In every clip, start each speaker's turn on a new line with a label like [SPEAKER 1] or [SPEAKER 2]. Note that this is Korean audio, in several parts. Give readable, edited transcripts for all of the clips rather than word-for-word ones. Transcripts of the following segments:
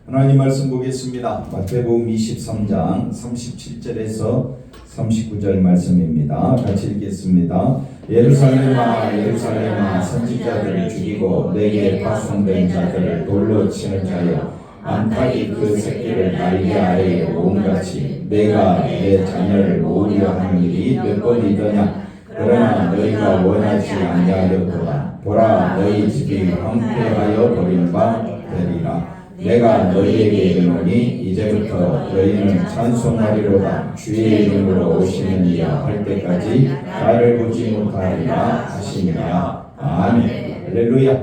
[SPEAKER 1] 하나님 말씀 보겠습니다. 마태복음 23장 37절에서 39절 말씀입니다. 같이 읽겠습니다. 예루살렘아 예루살렘아 선지자들을 죽이고 내게 파송된 자들을 돌로 치는 자여 암탉이 그 새끼를 날개 아래에 모음같이 내가 내 자녀를 모으려 하는 일이 몇 번이더냐. 그러나 너희가 원하지 아니하려도다. 보라 너희 집이 황폐하여 버린 바 되리라. 내가 너희에게 이르노니 이제부터 너희는 찬송하리로다. 주의 이름으로 오시는 이야 할 때까지 나를 보지 못하리라 하시니라. 아멘. 할렐루야.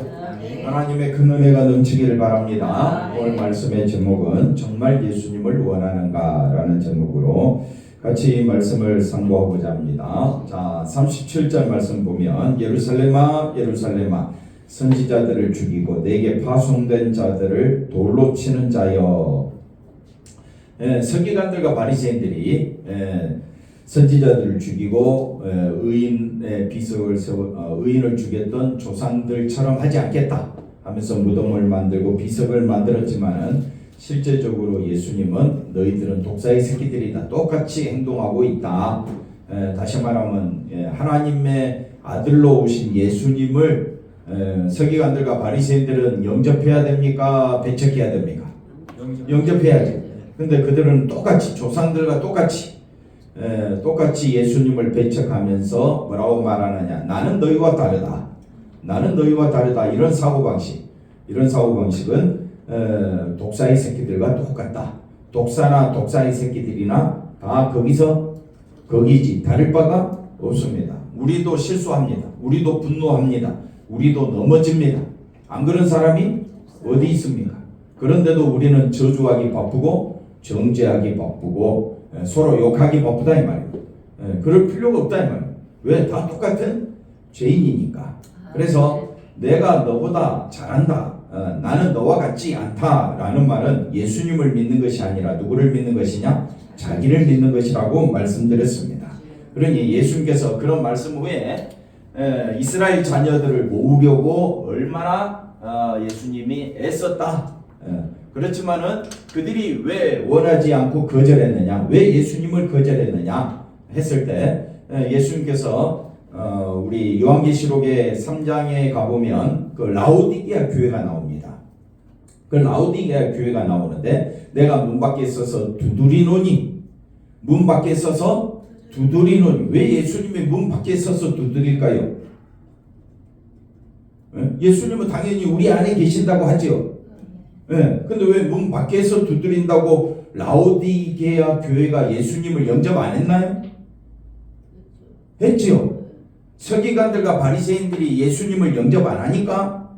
[SPEAKER 1] 하나님의 큰 은혜가 넘치기를 바랍니다. 오늘 말씀의 제목은 정말 예수님을 원하는가 라는 제목으로 같이 말씀을 상고하고자 합니다. 자, 37절 말씀 보면 예루살렘아 예루살렘아 선지자들을 죽이고 내게 파송된 자들을 돌로 치는 자여. 서기관들과 바리새인들이 선지자들을 죽이고 의인의 비석을 세워 의인을 죽였던 조상들처럼 하지 않겠다 하면서 무덤을 만들고 비석을 만들었지만은 실제적으로 예수님은 너희들은 독사의 새끼들이다. 똑같이 행동하고 있다. 다시 말하면 하나님의 아들로 오신 예수님을 서기관들과 바리새인들은 영접해야 됩니까? 배척해야 됩니까? 영접해야지. 근데 그들은 똑같이 조상들과 똑같이 예수님을 배척하면서 뭐라고 말하느냐? 나는 너희와 다르다. 나는 너희와 다르다. 이런 사고방식은 독사의 새끼들과 똑같다. 독사나 독사의 새끼들이나 다 거기지 다를 바가 없습니다. 우리도 실수합니다. 우리도 분노합니다. 우리도 넘어집니다. 안 그런 사람이 어디 있습니까? 그런데도 우리는 저주하기 바쁘고 정죄하기 바쁘고 서로 욕하기 바쁘다 이 말이에요. 그럴 필요가 없다 이 말이에요. 왜? 다 똑같은 죄인이니까. 그래서 내가 너보다 잘한다. 나는 너와 같지 않다라는 말은 예수님을 믿는 것이 아니라 누구를 믿는 것이냐? 자기를 믿는 것이라고 말씀드렸습니다. 그러니 예수님께서 그런 말씀 후에 이스라엘 자녀들을 모으려고 얼마나 예수님이 애썼다. 그렇지만은 그들이 왜 원하지 않고 거절했느냐? 왜 예수님을 거절했느냐? 했을 때 예수님께서 우리 요한계시록의 3장에 가보면 그 라오디게아 교회가 나옵니다. 그 라오디게아 교회가 나오는데 내가 문 밖에 서서 두드리노니 문 밖에 서서 두드리노니 왜 예수님이 문 밖에 서서 두드릴까요? 예수님은 당연히 우리 안에 계신다고 하죠. 근데 왜 문 밖에서 두드린다고 라오디게아 교회가 예수님을 영접 안 했나요? 했지요. 서기관들과 바리새인들이 예수님을 영접 안 하니까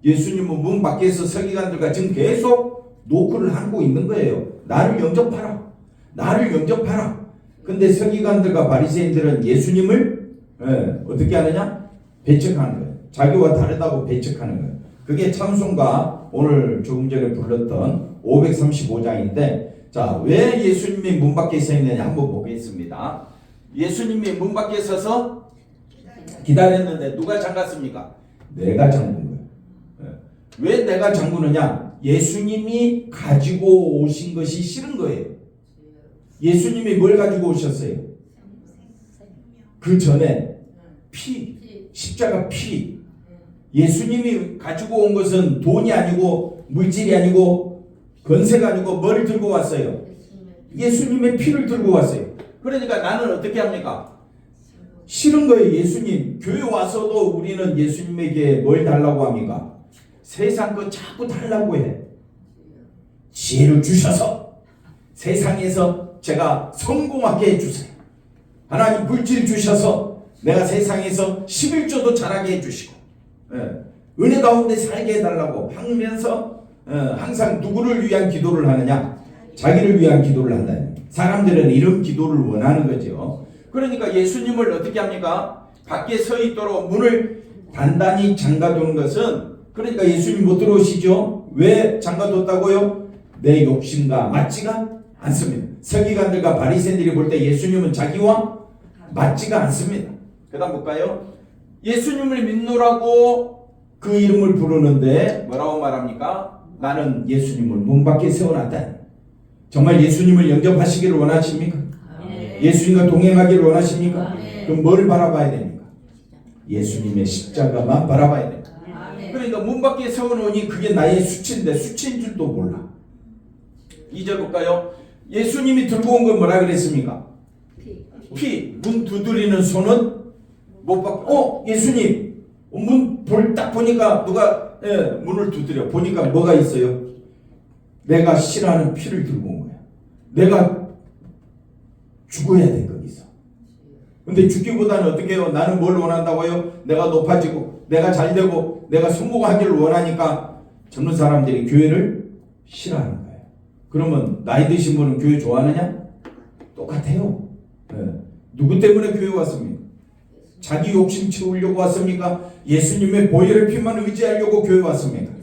[SPEAKER 1] 예수님은 문 밖에서 서기관들과 지금 계속 노크를 하고 있는 거예요. 나를 영접하라. 나를 영접하라. 근데 서기관들과 바리새인들은 예수님을 어떻게 하느냐? 배척하는 거예요. 자기와 다르다고 배척하는 거예요. 그게 찬송가 오늘 조금 전에 불렀던 535장인데 자, 왜 예수님이 문 밖에 서 있느냐 한번 보겠습니다. 예수님이 문 밖에 서서 기다렸는데 누가 잠갔습니까? 내가 잠근 거예요. 왜 내가 잠그느냐? 예수님이 가지고 오신 것이 싫은 거예요. 예수님이 뭘 가지고 오셨어요? 그 전에 십자가 피. 예수님이 가지고 온 것은 돈이 아니고 물질이 아니고 권세가 아니고 뭘 들고 왔어요? 예수님의 피를 들고 왔어요. 그러니까 나는 어떻게 합니까? 싫은 거예요. 예수님 교회 와서도 우리는 예수님에게 뭘 달라고 합니까? 세상 거 자꾸 달라고 해. 지혜를 주셔서 세상에서 제가 성공하게 해주세요. 하나님 물질 주셔서 내가 세상에서 11조도 잘하게 해주시고 은혜 가운데 살게 해달라고 하면서 항상 누구를 위한 기도를 하느냐? 자기를 위한 기도를 한다. 사람들은 이런 기도를 원하는 거죠. 그러니까 예수님을 어떻게 합니까? 밖에 서 있도록 문을 단단히 잠가두는 것은 그러니까 예수님 못 들어오시죠? 왜 잠가뒀다고요? 내 욕심과 맞지가 않습니다. 서기관들과 바리새인들이 볼 때 예수님은 자기와 맞지가 않습니다. 그 다음 볼까요? 예수님을 믿노라고 그 이름을 부르는데 뭐라고 말합니까? 나는 예수님을 문 밖에 세워놨다. 정말 예수님을 영접하시기를 원하십니까? 예수님과 동행하기를 원하십니까? 그럼 뭘 바라봐야 됩니까? 예수님의 십자가만 바라봐야 됩니다. 그러니까 문 밖에 세워놓으니 그게 나의 수치인데 수치인 줄도 몰라. 2절 볼까요? 예수님이 들고 온 건 뭐라 그랬습니까? 피. 문 두드리는 손은 못 받고 예수님 문 딱 보니까 누가 문을 두드려 보니까 뭐가 있어요? 내가 싫어하는 피를 들고 온 거야. 내가 죽어야 돼 거기서. 근데 죽기보다는 어떻게 해요? 나는 뭘 원한다고요? 내가 높아지고 내가 잘되고 내가 성공하기를 원하니까 젊은 사람들이 교회를 싫어하는 거예요. 그러면 나이 드신 분은 교회 좋아하느냐? 똑같아요. 누구 때문에 교회 왔습니까? 자기 욕심 채우려고 왔습니까? 예수님의 보혈의 피만 의지하려고 교회 왔습니까?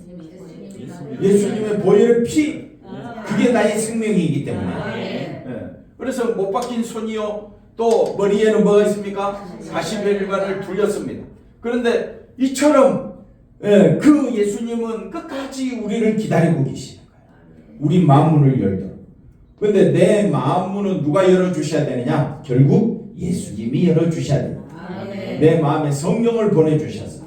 [SPEAKER 1] 예수님의 보혈의 피, 그게 나의 생명이기 때문에. 그래서 못 박힌 손이요, 또 머리에는 뭐가 있습니까? 40일간을 둘렸습니다. 그런데 이처럼 그 예수님은 끝까지 우리를 기다리고 계시는 거예요. 우리 마음문을 열도록. 그런데 내 마음문은 누가 열어주셔야 되느냐? 결국 예수님이 열어주셔야 됩니다. 내 마음에 성령을 보내주셔서.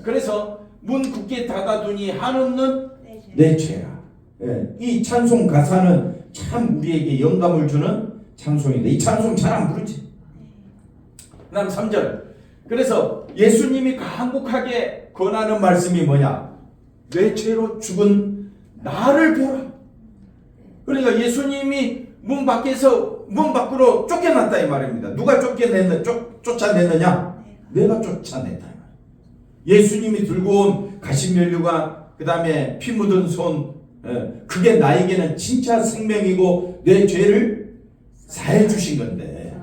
[SPEAKER 1] 그래서 문 굳게 닫아두니 한없는 내 죄라. 이 찬송 가사는 참 우리에게 영감을 주는 찬송인데 이 찬송 잘 안 부르지. 그 다음 3절. 그래서 예수님이 간곡하게 권하는 말씀이 뭐냐? 내 죄로 죽은 나를 보라. 그러니까 예수님이 문 밖으로 쫓겨났다 이 말입니다. 누가 쫓아냈느냐? 내가 쫓아냈다. 예수님이 들고 온 가시면류관, 그 다음에 피 묻은 손, 그게 나에게는 진짜 생명이고 내 죄를 사해 주신 건데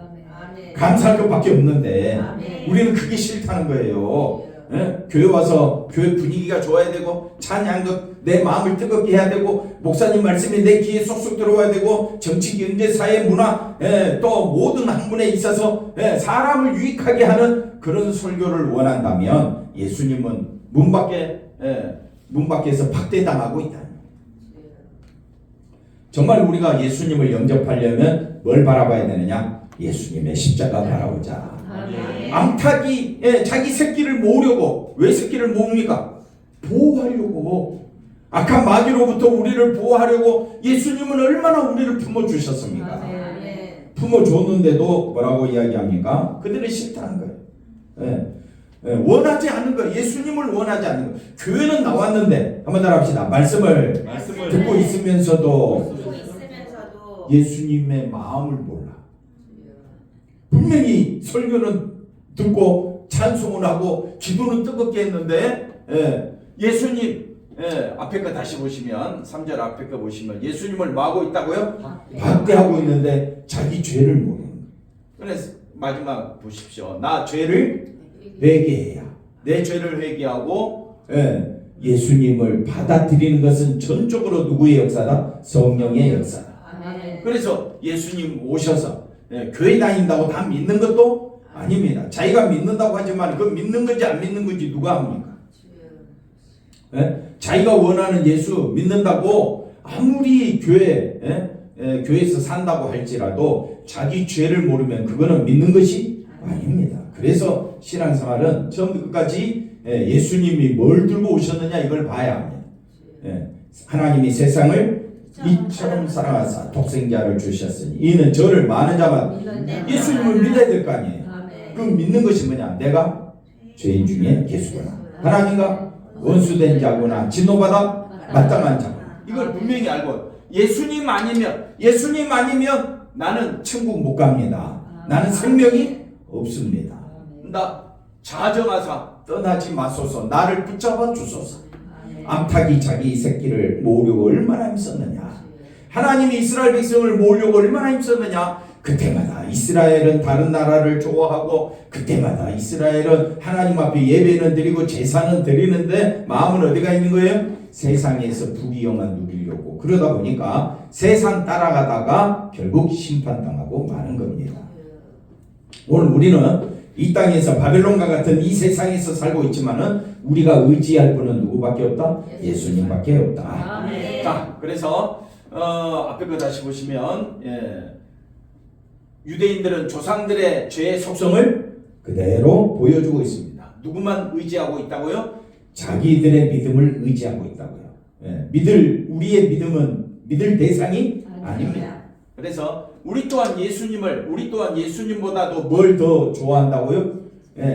[SPEAKER 1] 감사할 것밖에 없는데 우리는 그게 싫다는 거예요. 교회 와서 교회 분위기가 좋아야 되고 찬양도 내 마음을 뜨겁게 해야 되고 목사님 말씀이 내 귀에 쏙쏙 들어와야 되고 정치, 경제, 사회, 문화 또 모든 학문에 있어서 사람을 유익하게 하는 그런 설교를 원한다면 예수님은 문 밖에서 박대당하고 있다. 정말 우리가 예수님을 영접하려면 뭘 바라봐야 되느냐? 예수님의 십자가 바라보자. 암탉이 자기 새끼를 모으려고. 왜 새끼를 모읍니까? 보호하려고. 악한 마귀로부터 우리를 보호하려고 예수님은 얼마나 우리를 품어주셨습니까? 품어줬는데도 뭐라고 이야기합니까? 그들은 싫다는 거예요. 원하지 않는 거예요. 예수님을 원하지 않는 거예요. 교회는 나왔는데 한번 따라합시다. 말씀을 듣고 있으면서도 예수님의 마음을 몰라. 분명히 설교는 듣고 찬송을 하고 기도는 뜨겁게 했는데 예수님 앞에 거 다시 보시면 3절 앞에 거 보시면 예수님을 뭐 하고 있다고요? 박대하고 있는데 자기 죄를 모르는 거예요. 그래서 마지막 보십시오. 나 죄를 회개해야. 내 죄를 회개하고 예수님을 받아들이는 것은 전적으로 누구의 역사다? 성령의 역사다. 그래서 예수님 오셔서 교회 다닌다고 다 믿는 것도 아닙니다. 자기가 믿는다고 하지만 그 믿는 건지 안 믿는 건지 누가 합니까? 자기가 원하는 예수 믿는다고 아무리 교회에서 산다고 할지라도 자기 죄를 모르면 그거는 믿는 것이 아닙니다. 그래서 신앙생활은 처음부터 끝까지 예수님이 뭘 들고 오셨느냐 이걸 봐야 합니다. 하나님이 세상을 이처럼 사랑하사 독생자를 주셨으니 이는 저를 많은 자만 예수님을 믿어야 될 거 아니에요. 그럼 믿는 것이 뭐냐? 내가 죄인 중에 개수구나. 하나님과 원수된 자구나. 진노받아 마땅한 자구나. 이걸 분명히 알고 예수님 아니면 나는 천국 못 갑니다. 나는 생명이 없습니다. 나 자정하사 떠나지 마소서. 나를 붙잡아 주소서. 암탉이 자기 새끼를 모으려고 얼마나 힘썼느냐. 하나님이 이스라엘 백성을 모으려고 얼마나 힘썼느냐. 그때마다 이스라엘은 다른 나라를 좋아하고 그때마다 이스라엘은 하나님 앞에 예배는 드리고 제사는 드리는데 마음은 어디가 있는 거예요? 세상에서 부귀영화 누리려고. 그러다 보니까 세상 따라가다가 결국 심판당하고 마는 겁니다. 오늘 우리는 이 땅에서 바벨론과 같은 이 세상에서 살고 있지만은 우리가 의지할 분은 누구밖에 없다? 예수님밖에 없다.
[SPEAKER 2] 아멘.
[SPEAKER 1] 자, 그래서 앞에 거 다시 보시면 유대인들은 조상들의 죄의 속성을 그대로 보여주고 있습니다. 누구만 의지하고 있다고요? 자기들의 믿음을 의지하고 있다고요. 우리의 믿음은 믿을 대상이 아닙니다. 그래서 우리 또한 예수님보다도 뭘 더 좋아한다고요?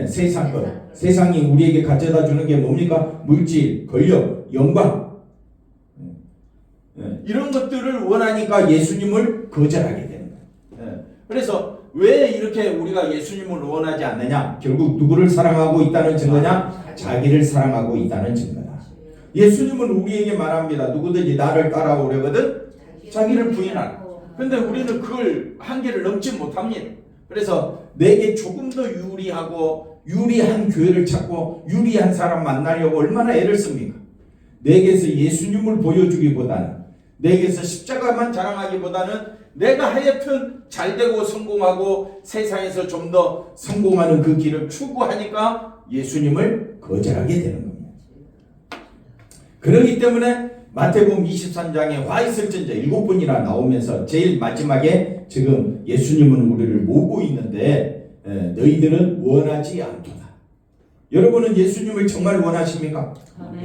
[SPEAKER 1] 세상 것. 세상이 우리에게 가져다 주는 게 뭡니까? 물질, 권력, 영광. 이런 것들을 원하니까 예수님을 거절하게 되는 거예요. 그래서 왜 이렇게 우리가 예수님을 원하지 않느냐? 결국 누구를 사랑하고 있다는 증거냐? 자기를 사랑하고 있다는 증거다. 예수님은 우리에게 말합니다. 누구든지 나를 따라오려거든 자기를 부인하라. 근데 우리는 그걸 한계를 넘지 못합니다. 그래서 내게 조금 더 유리한 교회를 찾고 유리한 사람 만나려고 얼마나 애를 씁니까? 내게서 예수님을 보여주기보다는, 내게서 십자가만 자랑하기보다는 내가 하여튼 잘되고 성공하고 세상에서 좀 더 성공하는 그 길을 추구하니까 예수님을 거절하게 되는 겁니다. 그렇기 때문에 마태복음 23장에 화 있을진저 7분이나 나오면서 제일 마지막에 지금 예수님은 우리를 모으고 있는데 너희들은 원하지 않도다. 여러분은 예수님을 정말 원하십니까?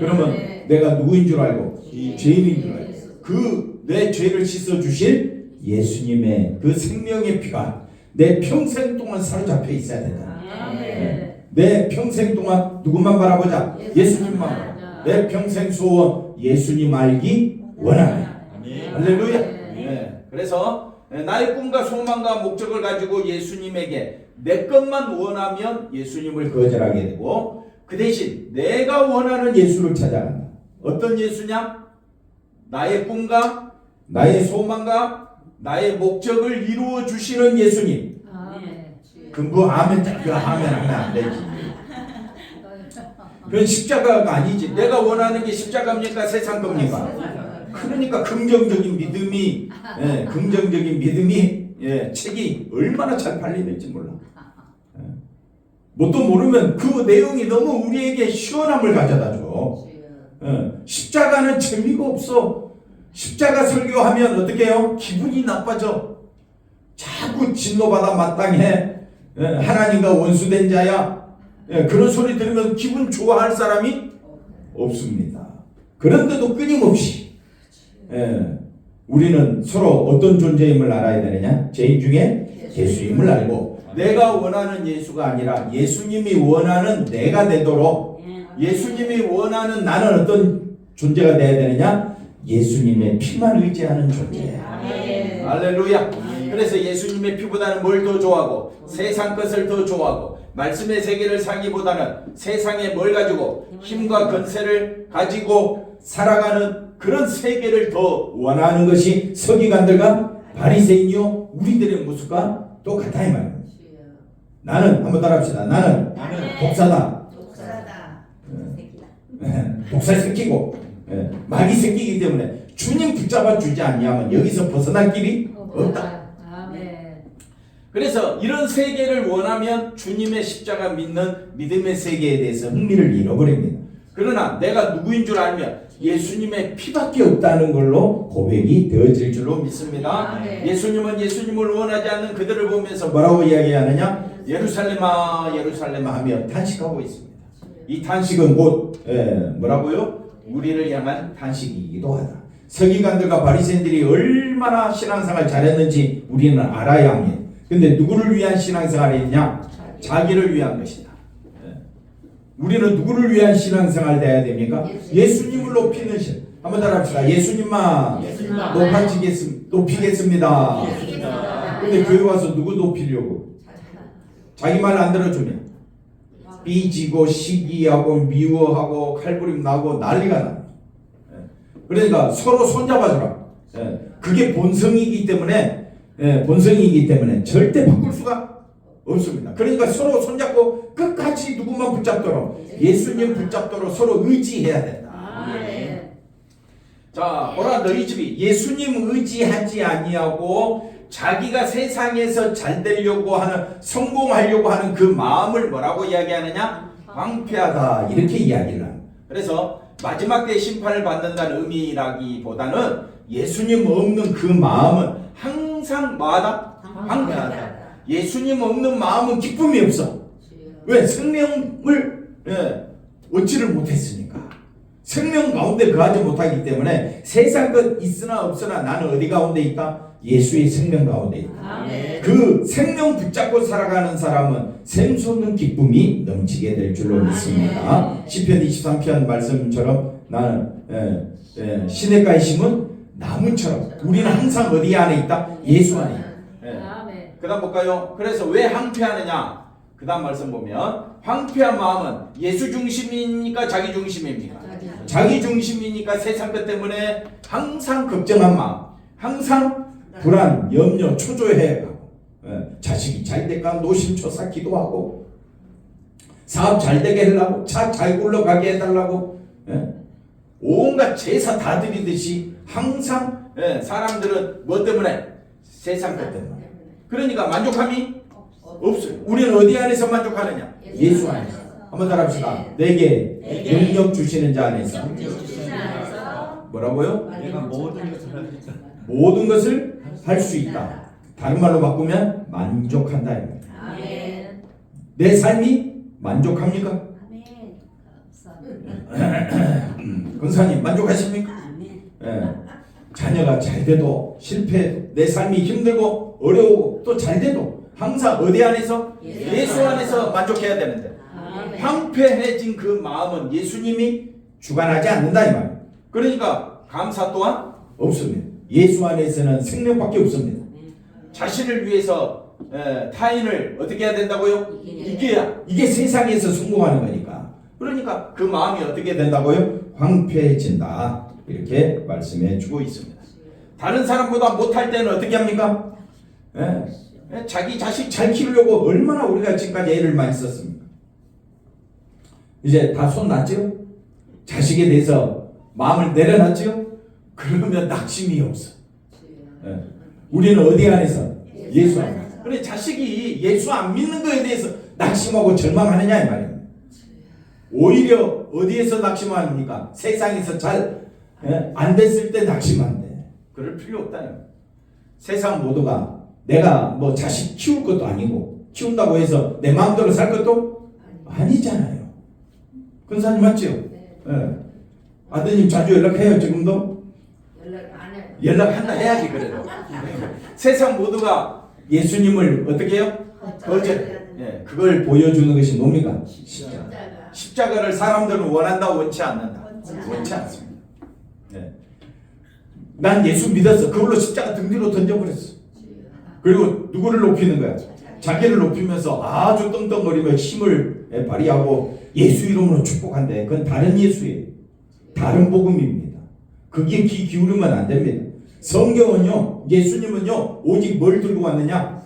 [SPEAKER 1] 그러면 내가 누구인 줄 알고? 죄인인 줄 알고 그 내 죄를 씻어주실 예수님의 그 생명의 피가 내 평생 동안 사로잡혀 있어야 된다. 내 평생 동안 누구만 바라보자? 예수님만 바라보자. 내 평생 소원 예수님 알기 원하네. 할렐루야. 그래서 나의 꿈과 소망과 목적을 가지고 예수님에게 내 것만 원하면 예수님을 거절하게 되고, 그 대신 내가 원하는 예수를 찾아간다. 어떤 예수냐? 나의 꿈과 나의 소망과 나의 목적을 이루어 주시는 예수님. 그 아멘 하면 안 되지. 그건 십자가가 아니지. 내가 원하는 게 십자가입니까? 세상 겁니까? 그러니까 긍정적인 믿음이 책이 얼마나 잘 팔리는지 몰라. 뭣도 모르면 그 내용이 너무 우리에게 시원함을 가져다 줘. 십자가는 재미가 없어. 십자가 설교하면 어떻게 해요? 기분이 나빠져. 자꾸 진노받아 마땅해. 하나님과 원수된 자야. 그런 소리 들으면 기분 좋아할 사람이 없습니다. 그런데도 끊임없이 우리는 서로 어떤 존재임을 알아야 되느냐? 죄인 중에 예수님을 알고, 내가 원하는 예수가 아니라 예수님이 원하는 내가 되도록, 예수님이 원하는 나는 어떤 존재가 되어야 되느냐? 예수님의 피만 의지하는 존재야. 할렐루야. 그래서 예수님의 피보다는 뭘 더 좋아하고, 세상 것을 더 좋아하고, 말씀의 세계를 살기보다는 세상에 뭘 가지고 힘과 권세를 가지고 살아가는 그런 세계를 더 원하는 것이 서기관들과 바리새인이요 우리들의 모습과 똑같다 이 말입니다. 나는 한번 따라합시다. 나는 독사다. 독살 새끼고 마귀 새끼이기 때문에 주님 붙잡아 주지 않냐면 여기서 벗어날 길이 없다. 그래서 이런 세계를 원하면 주님의 십자가 믿는 믿음의 세계에 대해서 흥미를 잃어버립니다. 그러나 내가 누구인 줄 알면 예수님의 피밖에 없다는 걸로 고백이 되어질 줄로 믿습니다. 예수님은 예수님을 원하지 않는 그들을 보면서 뭐라고 이야기하느냐? 예루살렘아 예루살렘아 하며 탄식하고 있습니다. 이 탄식은 곧 뭐라고요? 우리를 향한 탄식이기도 하다. 서기관들과 바리새인들이 얼마나 신앙생활 잘했는지 우리는 알아야 합니다. 근데 누구를 위한 신앙생활이 있냐? 자기를 위한 것이다. 우리는 누구를 위한 신앙생활 돼야 됩니까? 예수님을 높이는 신. 한번 따라합시다. 예수님만 높이겠습니다. 근데 교회 와서 누구 높이려고? 자기 말 안 들어주면 삐지고 시기하고 미워하고 칼부림 나고 난리가 나. 그러니까 서로 손잡아주라. 그게 본성이기 때문에 절대 바꿀 수가 없습니다. 그러니까 서로 손잡고 끝까지 누구만 붙잡도록, 예수님 붙잡도록 서로 의지해야 된다. 자, 보라 너희 집이 예수님 의지하지 아니하고 자기가 세상에서 잘 되려고 하는, 성공하려고 하는 그 마음을 뭐라고 이야기하느냐? 황폐하다, 이렇게 이야기를 합니다. 그래서 마지막 때 심판을 받는다는 의미라기보다는 예수님 없는 그 마음은 항상 뭐하다? 황폐하다. 예수님 없는 마음은 기쁨이 없어. 왜? 생명을 얻지를 못했으니까. 생명 가운데 거하지 못하기 때문에 세상 것 있으나 없으나 나는 어디 가운데 있다? 예수의 생명 가운데 있다. 그 생명 붙잡고 살아가는 사람은 샘솟는 기쁨이 넘치게 될 줄로 믿습니다. 시편 23편 말씀처럼 나는 시냇가에 심은 나무처럼, 우리는 항상 어디 안에 있다? 예수 안에 있다. 그 다음 볼까요? 그래서 왜 황폐하느냐? 그 다음 말씀 보면 황폐한 마음은 예수 중심입니까? 자기 중심입니까? 자기 중심이니까 세상 것 때문에 항상 걱정한 마음, 항상 불안, 염려, 초조해가고, 자식이 잘 될까 노심초사 기도하고, 사업 잘 되게 하려고, 차 잘 굴러가게 해달라고, 온갖 제사 다 드리듯이 항상 사람들은 뭐 때문에? 세상 것 때문에. 그러니까 만족함이 없어요. 우리는 어디 안에서 만족하느냐? 예수 안에서. 한번 따라합시다. 내게 능력 주시는 자 안에서. 뭐라고요?
[SPEAKER 2] 내가 모든 것을 할 수 있다.
[SPEAKER 1] 모든 것을 할 수 있다. 다른 말로 바꾸면 만족한다. 내 삶이 만족합니까? 권사님 만족하십니까? 자녀가 잘 돼도 실패해도, 내 삶이 힘들고 어려우고 또 잘 돼도 항상 어디 안에서? 예수 안에서 만족해야 되는데, 황폐해진 그 마음은 예수님이 주관하지 않는다 이 말이에요. 그러니까 감사 또한 없습니다. 예수 안에서는 생명밖에 없습니다. 자신을 위해서 타인을 어떻게 해야 된다고요? 이겨야. 이게 세상에서 성공하는 거니까. 그러니까 그 마음이 어떻게 된다고요? 황폐해진다, 이렇게 말씀해 주고 있습니다. 다른 사람보다 못할 때는 어떻게 합니까? 자기 자식 잘 키우려고 얼마나 우리가 지금까지 애를 많이 썼습니까? 이제 다 손 놨죠? 자식에 대해서 마음을 내려놨죠? 그러면 낙심이 없어. 우리는 어디 안에서? 예수 안에서. 그래, 자식이 예수 안 믿는 거에 대해서 낙심하고 절망하느냐 이 말입니다. 오히려 어디에서 낙심합니까? 세상에서 잘 안 됐을 때 낙심한대. 그럴 필요 없다. 세상 모두가 내가 뭐 자식 키울 것도 아니고, 키운다고 해서 내 마음대로 살 것도 아니잖아요. 근사님 맞죠? 네. 아드님 자주 연락해요 지금도? 연락한다 해야지 그래도. 세상 모두가 예수님을 어떻게 해요? 거절. 그걸 보여주는 것이 뭡니까? 십자가. 십자가를 사람들은 원한다, 원치 않는다? 원치 않습니다. 난 예수 믿었어. 그걸로 십자가 등 뒤로 던져버렸어. 그리고 누구를 높이는 거야? 자기를 높이면서 아주 떵떵거리며 힘을 발휘하고 예수 이름으로 축복한대. 그건 다른 예수예요. 다른 복음입니다. 거기에 귀 기울이면 안 됩니다. 성경은요, 예수님은요, 오직 뭘 들고 왔느냐?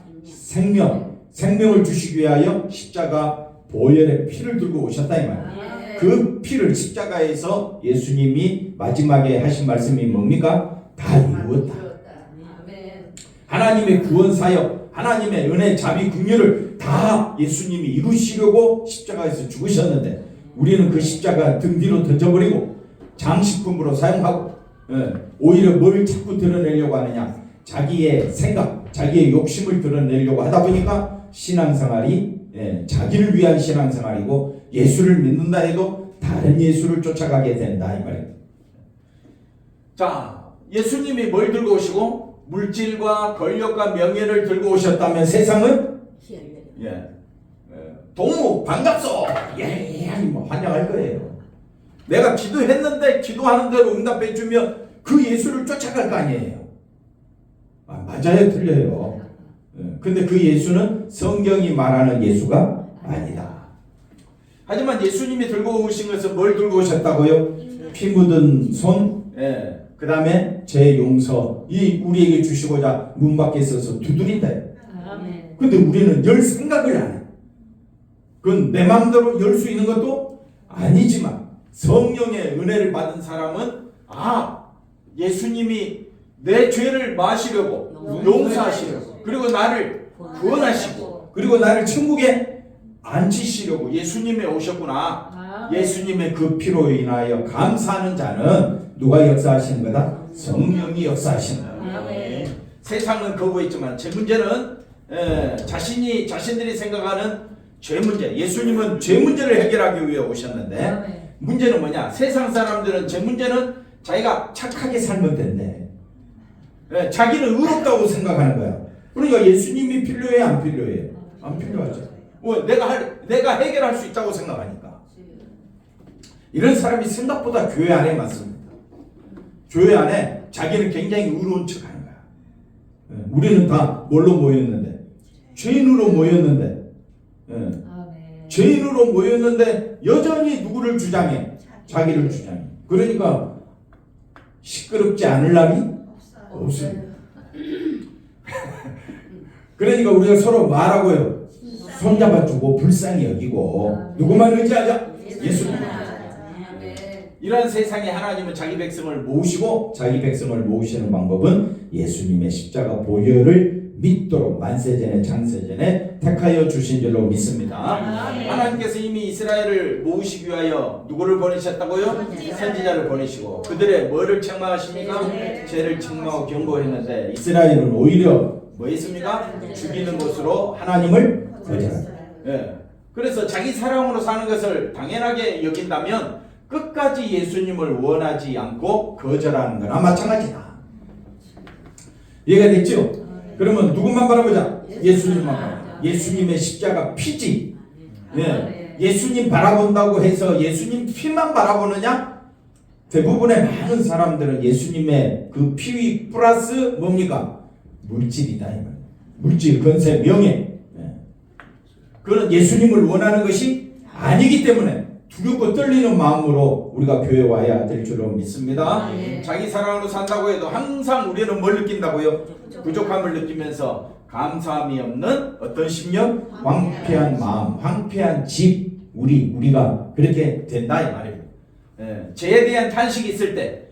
[SPEAKER 1] 생명을 주시기 위하여 십자가 보혈의 피를 들고 오셨다 이 말이에요. 그 피를 십자가에서 예수님이 마지막에 하신 말씀이 뭡니까? 다 이루었다. 하나님의 구원 사역, 하나님의 은혜, 자비, 긍휼을 다 예수님이 이루시려고 십자가에서 죽으셨는데, 우리는 그 십자가 등 뒤로 던져버리고 장식품으로 사용하고, 오히려 뭘 자꾸 드러내려고 하느냐? 자기의 생각, 자기의 욕심을 드러내려고 하다 보니까 신앙생활이 자기를 위한 신앙생활이고, 예수를 믿는다 해도 다른 예수를 쫓아가게 된다 이 말입니다. 자, 예수님이 뭘 들고 오시고? 물질과 권력과 명예를 들고 오셨다면 세상은 동무 반갑소, 뭐 환영할 거예요. 내가 기도했는데 기도하는 대로 응답해 주면 그 예수를 쫓아갈 거 아니에요. 맞아요, 틀려요. 근데 그 예수는 성경이 말하는 예수가 아니다. 하지만 예수님이 들고 오신 것은 뭘 들고 오셨다고요? 피 묻은 손, 그 다음에 제 용서, 이 우리에게 주시고자 문 밖에 서서 두드린다. 근데 우리는 열 생각을 안 해. 그건 내 마음대로 열 수 있는 것도 아니지만, 성령의 은혜를 받은 사람은 예수님이 내 죄를 마시려고 용서하시려고 그리고 나를 구원하시고 그리고 나를 천국에 앉히시려고 예수님이 오셨구나. 예수님의 그 피로 인하여 감사하는 자는 누가 역사하시는 거다? 성령이 역사하시는 거다. 세상은 거부했지만 제 문제는 자신들이 생각하는 죄 문제. 예수님은 죄 문제를 해결하기 위해 오셨는데 문제는 뭐냐? 세상 사람들은 제 문제는 자기가 착하게 살면 된대. 자기는 의롭다고 생각하는 거야. 그러니까 예수님이 필요해 안 필요해? 안 필요하죠. 내가 해결할 수 있다고 생각하니까. 이런 사람이 생각보다 교회 안에 많습니다. 교회 안에 자기는 굉장히 의로운 척하는 거야. 우리는 다 뭘로 모였는데? 죄인으로 모였는데. 죄인으로 모였는데 여전히 누구를 주장해? 자기를 주장해. 그러니까 시끄럽지 않을 날이 없습니다. 그러니까 우리가 서로 말하고요. 손잡아주고 불쌍히 여기고 누구만 의지하자? 예수님. 이러한 세상에 하나님은 자기 백성을 모으시고 자기 백성을 모으시는 방법은 예수님의 십자가 보혈을 믿도록 만세전에 장세전에 택하여 주신 줄로 믿습니다. 하나님께서 이미 이스라엘을 모으시기 위하여 누구를 보내셨다고요? 선지자를 보내시고 그들의 뭐를 책망하십니까? 죄를 책망하고 경고했는데 이스라엘은 오히려 뭐 했습니까? 죽이는 것으로 하나님을 거절합니다. 그래서 자기 사랑으로 사는 것을 당연하게 여긴다면 끝까지 예수님을 원하지 않고 거절하는 거나 마찬가지다. 이해가 됐죠? 그러면 누구만 바라보자? 예수님만 바라보자. 예수님의 십자가 피지. 예수님 바라본다고 해서 예수님 피만 바라보느냐? 대부분의 많은 사람들은 예수님의 그 피 플러스 뭡니까? 물질이다. 물질, 건세, 명예. 그건 예수님을 원하는 것이 아니기 때문에 두렵고 떨리는 마음으로 우리가 교회 와야 될 줄로 믿습니다. 자기 사랑으로 산다고 해도 항상 우리는 뭘 느낀다고요? 부족함을 느끼면서 감사함이 없는 어떤 심령? 황폐한 마음, 황폐한 집, 우리가 그렇게 된다 이 말이에요. 죄에 대한 탄식이 있을 때,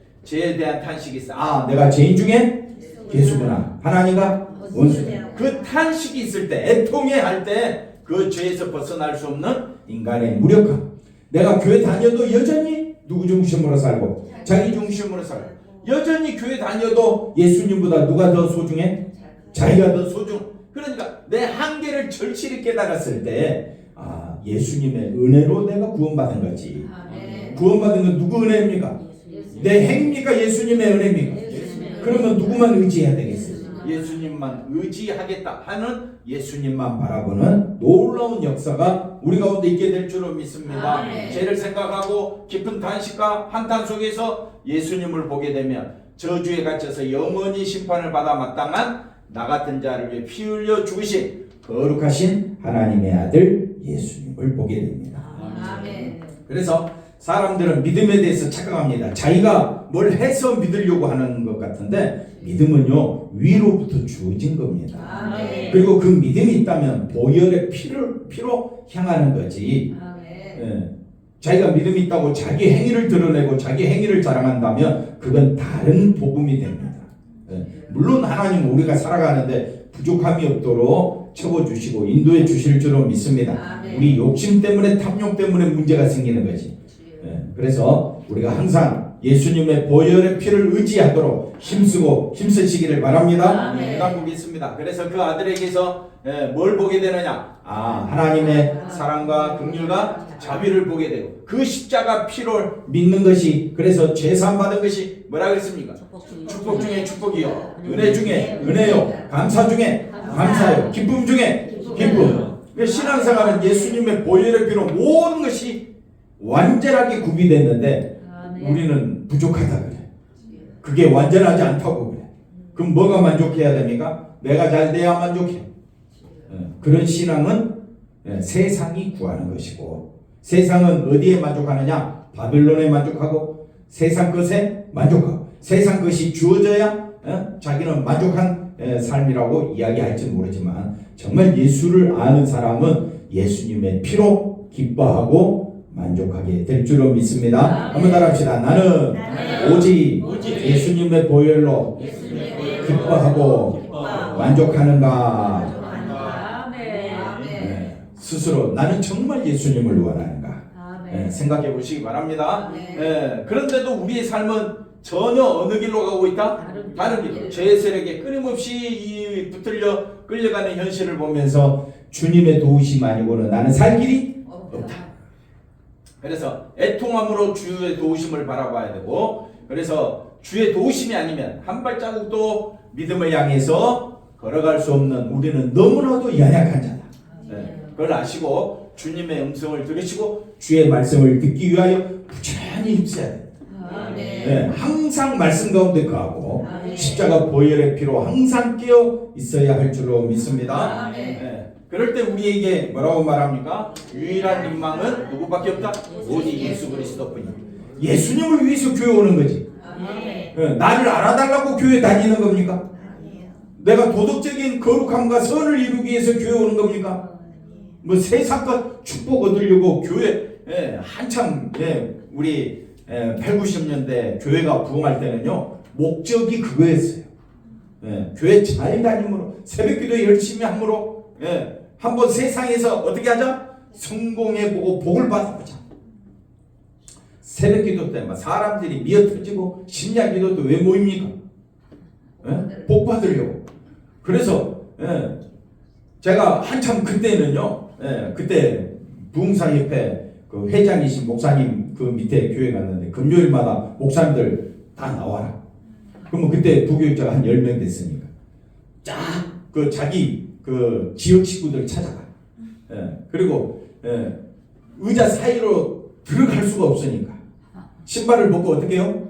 [SPEAKER 1] 내가 죄인 중에 개수구나. 하나님과 원수다. 그 탄식이 있을 때, 애통해할 때 그 죄에서 벗어날 수 없는 인간의 무력함. 내가 교회 다녀도 여전히 누구 중심으로 살고 자기 중심으로 살고 여전히 교회 다녀도 예수님보다 누가 더 소중해? 자기가 더 소중. 그러니까 내 한계를 절실히 깨달았을 때 예수님의 은혜로 내가 구원받은 거지. 구원받은 건 누구 은혜입니까? 내 행입니까? 예수님의 은혜입니까? 그러면 누구만 의지해야 되겠어요? 예수님만 의지하겠다 하는 예수님만 바라보는 놀라운 역사가 우리 가운데 있게 될 줄로 믿습니다. 죄를 생각하고 깊은 탄식과 한탄 속에서 예수님을 보게 되면 저주에 갇혀서 영원히 심판을 받아 마땅한 나 같은 자를 위해 피 흘려 죽으신 거룩하신 하나님의 아들 예수님을 보게 됩니다. 그래서 사람들은 믿음에 대해서 착각합니다. 자기가 뭘 해서 믿으려고 하는 것 같은데 믿음은요 위로부터 주어진 겁니다. 그리고 그 믿음이 있다면 보혈의 피로 향하는 거지. 자기가 믿음이 있다고 자기 행위를 드러내고 자기 행위를 자랑한다면 그건 다른 복음이 됩니다. 물론 하나님은 우리가 살아가는데 부족함이 없도록 채워주시고 인도해 주실 줄로 믿습니다. 우리 욕심 때문에 탐욕 때문에 문제가 생기는 거지. 그래서 우리가 항상 예수님의 보혈의 피를 의지하도록 힘쓰시기를 바랍니다. 그다음 보겠습니다. 그래서 그 아들에게서 뭘 보게 되느냐? 하나님의 사랑과 긍휼과 자비를 보게 되고 그 십자가 피를 믿는 것이 그래서 죄사함 받은 것이 뭐라 그랬습니까? 축복 중에 축복이요, 은혜 중에 은혜요, 감사 중에 감사요, 기쁨 중에 기쁨. 신앙생활은 예수님의 보혈의 피로 모든 것이 완전하게 구비됐는데 우리는 부족하다 그래. 그게 완전하지 않다고 그래. 그럼 뭐가 만족해야 됩니까? 내가 잘 돼야 만족해. 그런 신앙은 세상이 구하는 것이고 세상은 어디에 만족하느냐? 바빌론에 만족하고 세상 것에 만족하고 세상 것이 주어져야 자기는 만족한 삶이라고 이야기할지 모르지만 정말 예수를 아는 사람은 예수님의 피로 기뻐하고 만족하게 될 줄로 믿습니다. 한번 따라합시다. 나는 오직 예수님의 보혈로 기뻐하고 만족하는가. 네. 스스로 나는 정말 예수님을 원하는가. 네. 생각해 보시기 바랍니다. 네. 그런데도 우리의 삶은 전혀 어느 길로 가고 있다? 다른 길. 죄의 세력에 끊임없이 붙들려 끌려가는 현실을 보면서 주님의 도우심 아니고는 나는 살 길이 없다. 그래서 애통함으로 주의 도우심을 바라봐야 되고, 그래서 주의 도우심이 아니면 한 발자국도 믿음을 향해서 걸어갈 수 없는 우리는 너무나도 연약한 자다. 네. 그걸 아시고 주님의 음성을 들으시고 주의 말씀을 듣기 위하여 부지런히 힘써야 됩니다. 네, 항상 말씀 가운데 거하고 십자가 보혈의 피로 항상 깨어 있어야 할 줄로 믿습니다. 네, 그럴 때 우리에게 뭐라고 말합니까? 유일한 희망은 누구밖에 없다? 오직 예수 그리스도뿐이다. 예수님을 위해서 교회 오는 거지. 네, 나를 알아달라고 교회 다니는 겁니까? 내가 도덕적인 거룩함과 선을 이루기 위해서 교회 오는 겁니까? 뭐 세상과 축복 얻으려고 교회 한참 우리 8, 90년대 교회가 부흥할 때는요 목적이 그거였어요. 교회 잘 다님으로 새벽기도 열심히 함으로 한번 세상에서 어떻게 하자? 성공해보고 복을 받아보자. 새벽기도 때 사람들이 미어터지고 심야기도도 왜 모입니까? 복 받으려고. 그래서 제가 한참 그때는요 그때 부흥사협회 그 회장이신 목사님 그 밑에 교회 갔는데 금요일마다 목사님들 다 나와라. 그러면 그때 부교육자가 한 10명 됐으니까 쫙 그 자기 그 지역 식구들 찾아가. 그리고 의자 사이로 들어갈 수가 없으니까 신발을 벗고 어떻게 해요?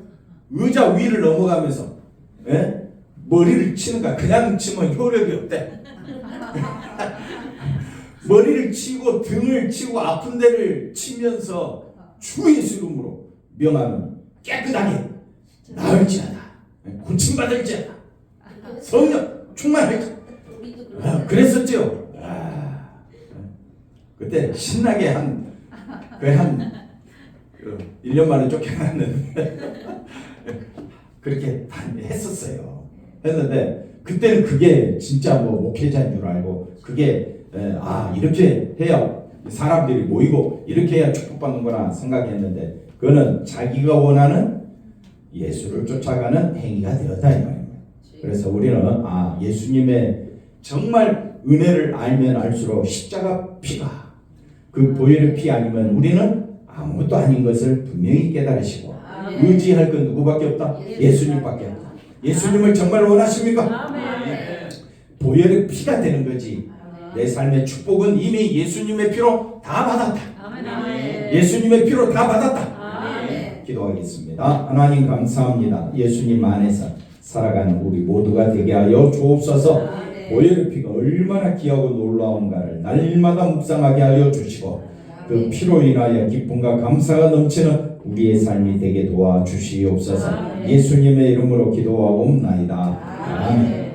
[SPEAKER 1] 의자 위를 넘어가면서 머리를 치는 거야. 그냥 치면 효력이 없대. 머리를 치고 등을 치고 아픈 데를 치면서 주 예수 이름으로 명하면 깨끗하게 나을지어다. 고침받을지어다. 성령 충만할지어다. 그랬었죠. 그때 신나게 한 1년 만에 쫓겨났는데 그렇게 했었어요. 했는데 그때는 그게 진짜 뭐 목회자인 줄 알고 그게 이렇게 해야 사람들이 모이고 이렇게 해야 축복받는구나 생각했는데 그거는 자기가 원하는 예수를 쫓아가는 행위가 되었다 이 말입니다. 그래서 우리는 예수님의 정말 은혜를 알면 알수록 십자가 피가 그 보혈의 피 아니면 우리는 아무것도 아닌 것을 분명히 깨달으시고 의지할 건 누구밖에 없다? 예수님밖에 없다. 예수님을 정말 원하십니까? 보혈의 피가 되는 거지. 내 삶의 축복은 이미 예수님의 피로 다 받았다. 예수님의 피로 다 받았다. 기도하겠습니다. 하나님 감사합니다. 예수님 안에서 살아가는 우리 모두가 되게 하여 주옵소서. 보혈의 피가 얼마나 귀하고 놀라운가를 날마다 묵상하게 하여 주시고 그 피로 인하여 기쁨과 감사가 넘치는 우리의 삶이 되게 도와주시옵소서. 예수님의 이름으로 기도하옵나이다. 아멘.